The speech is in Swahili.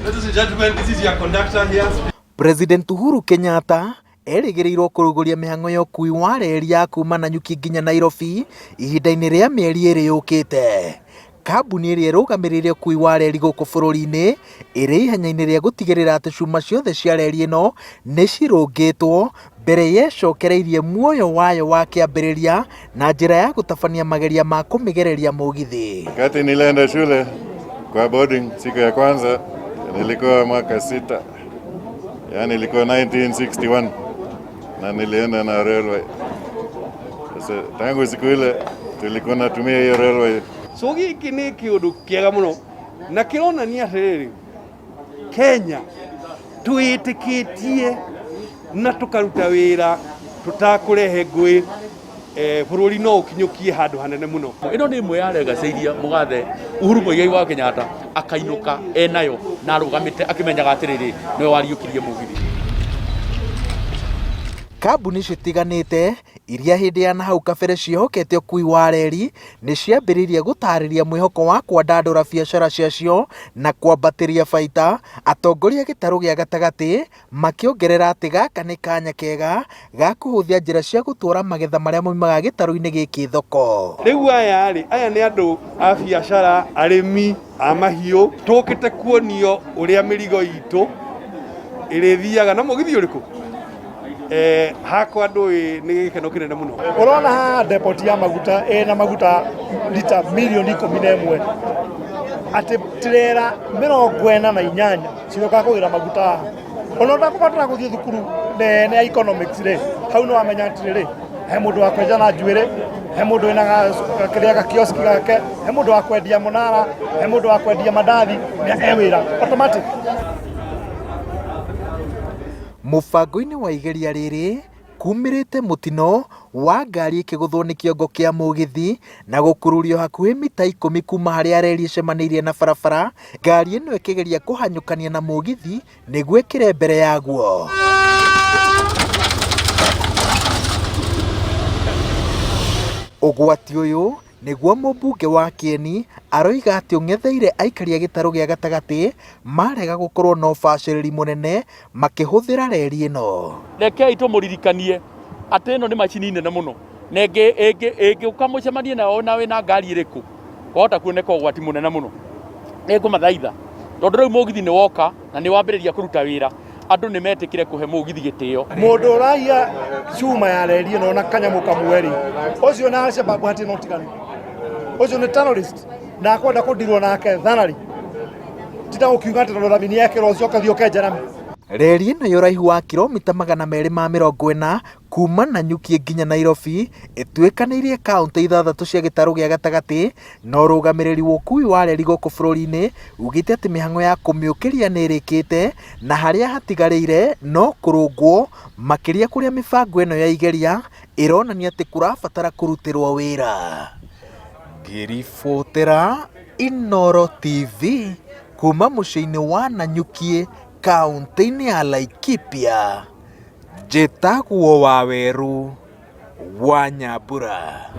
Ladies and gentlemen, this is your conductor here. President Uhuru Kenyatta erĩgĩrĩirwo kũrũgũria mĩhang'o ya ũkui wa reri ya kuma Nanyuki nginya Nairobi ihinda-inĩ rĩa mĩeri ĩrĩ yũkĩte. Kambuni ĩrĩa ĩrũgamĩrĩire ũkui wa reri gũkũ bũrũri-inĩ ĩrĩ ihenya-inĩ rĩa gũtigĩrĩra atĩ cuma ciothe cia reri ĩno nĩ cirũngĩtwo mbere yecekereirie muoyo wayo wa kĩambĩrĩria na njĩra ya gũtabania mageria ma kũmĩgereria mũgithi. Wakati nilienda shule kwa boarding siku ya kwanza nilikuwa mwaka 6, yani ilikuwa 1961 na nilienda na railway. Sasa tangu siku ile tulikuwa natumia hiyo railway. So giki nĩ kĩũndũ kĩega mũno na kĩronania atĩrĩrĩ, Kenya twĩtĩkĩtie na tũkaruta wĩra tũtakũrehe ngũĩ bũrũri no ũkinyũkie handũ hanene mũno. Ĩno nĩ ĩmwe ya legacy iria mũgathe Uhuru Muigai wa Kenyatta akainũka enayo na arũgamĩte akĩmenyaga atĩrĩrĩ nĩwe wariũkirie mũgithi. Kambuni citiganĩte iria hĩndĩ ya nahau kabere ciĩhokete ũkui wa reri nĩ ciambĩrĩirie gũtarĩria mwĩhoko wa kwandandũra biacara ciacio na kwambatĩria baita, atongoria gĩtarũ gĩa gatagatĩ makĩongerera atĩ gaka nĩ kanya kega ga kũhũthia njĩra cia gũtwara magetha marĩa moimaga gĩtarũ-inĩ gĩkĩ thoko. Rĩu aya nĩ andũ a biacara, arĩmi a mahiũ, tũkĩte kuonio ũrĩa mĩrigo itũ ĩrĩthiaga na mũgithi ũrĩkũ. Hakwa ndũĩ nĩ gĩkeno kĩnene mũno. Ũrona haha depot ya maguta na maguta lita milioni 11 atĩ tirera 48 ciroka kũgĩra maguta haha. Ona ũtakũbatara gũthiĩ thukuru nene ya economics rĩ, hau no wamenya atĩrĩrĩ, he mũndũ wa kwenja na njuĩrĩ, he mũndũ wĩna kĩrĩa gakioski gake, he mũndũ wa kwendia mũnara, he mũndũ wa kwendia mandathi, e wĩra automatic. Mũbango-inĩ wa igeria rĩrĩ kumĩrĩte mũtino wa ngari ĩkĩgũthwo nĩ kĩongo kĩa mũgithi na gũkururio hakuhĩ mita 10 kuma harĩa reri ĩcemanĩirie na barabara, ngari ĩno ĩkĩgeria kũhanyũkania na mũgithi nĩguo ĩkĩre mbere yaguo. Ũgwati ũyũ nĩguo mũmbunge wa Kieni aroiga atĩ ũng'etheire aikari a gĩtarũ gĩa gatagatĩ marega gũkorwo na ũbacĩrĩri mũnene makĩhũthĩra reri ĩno. Rekei tũmũririkanie atĩ ĩno nĩ macini nene mũno na ĩngĩũka mũcemanie nayo na wĩna ngari ĩrĩkũ wahota kuoneka ũgwati mũnene mũno. Nĩngũmathaitha tondũ rĩu mũgithi nĩ woka na nĩ wambĩrĩria kũruta wĩra, andũ nĩ metĩkire kũhe mũgithi gĩtĩo. Mũndũ ũraiya cuma ya reri ĩno na kanyamũ kamwe rĩ, ũcio na Al-Shabaab hatirĩ na ũtiganu. Ũcio nĩ terrorist na akwenda kũndirwo nake thanari. Tita ũkiuga atĩ tondũ thamini yekĩrwo ũcio ũkathiĩ ũkenjera. Reri ĩno ya ũraihu wa kilomita 240 kuma Nanyuki nginya Nairobi ĩtuĩkanĩirie kaũntĩ 6 cia gĩtarũ gĩa gatagatĩ, na ũrũgamĩrĩri wa ũkui wa reri gũkũ bũrũri-inĩ ugĩte atĩ mĩhang'o ya kũmĩũkĩria nĩ ĩrĩkĩte na harĩa hatigarĩire no kũrũngwo, makĩria kũrĩa mĩbango ĩno ya igeria ĩronania atĩ kũrabatara kũrutĩrwo wĩra. Ngĩribotera Inooro TV kuma mũciĩ-inĩ wa Nanyuki kaũntĩ-inĩ ya Laikipia, njĩtagwo Waweru wa Nyambura.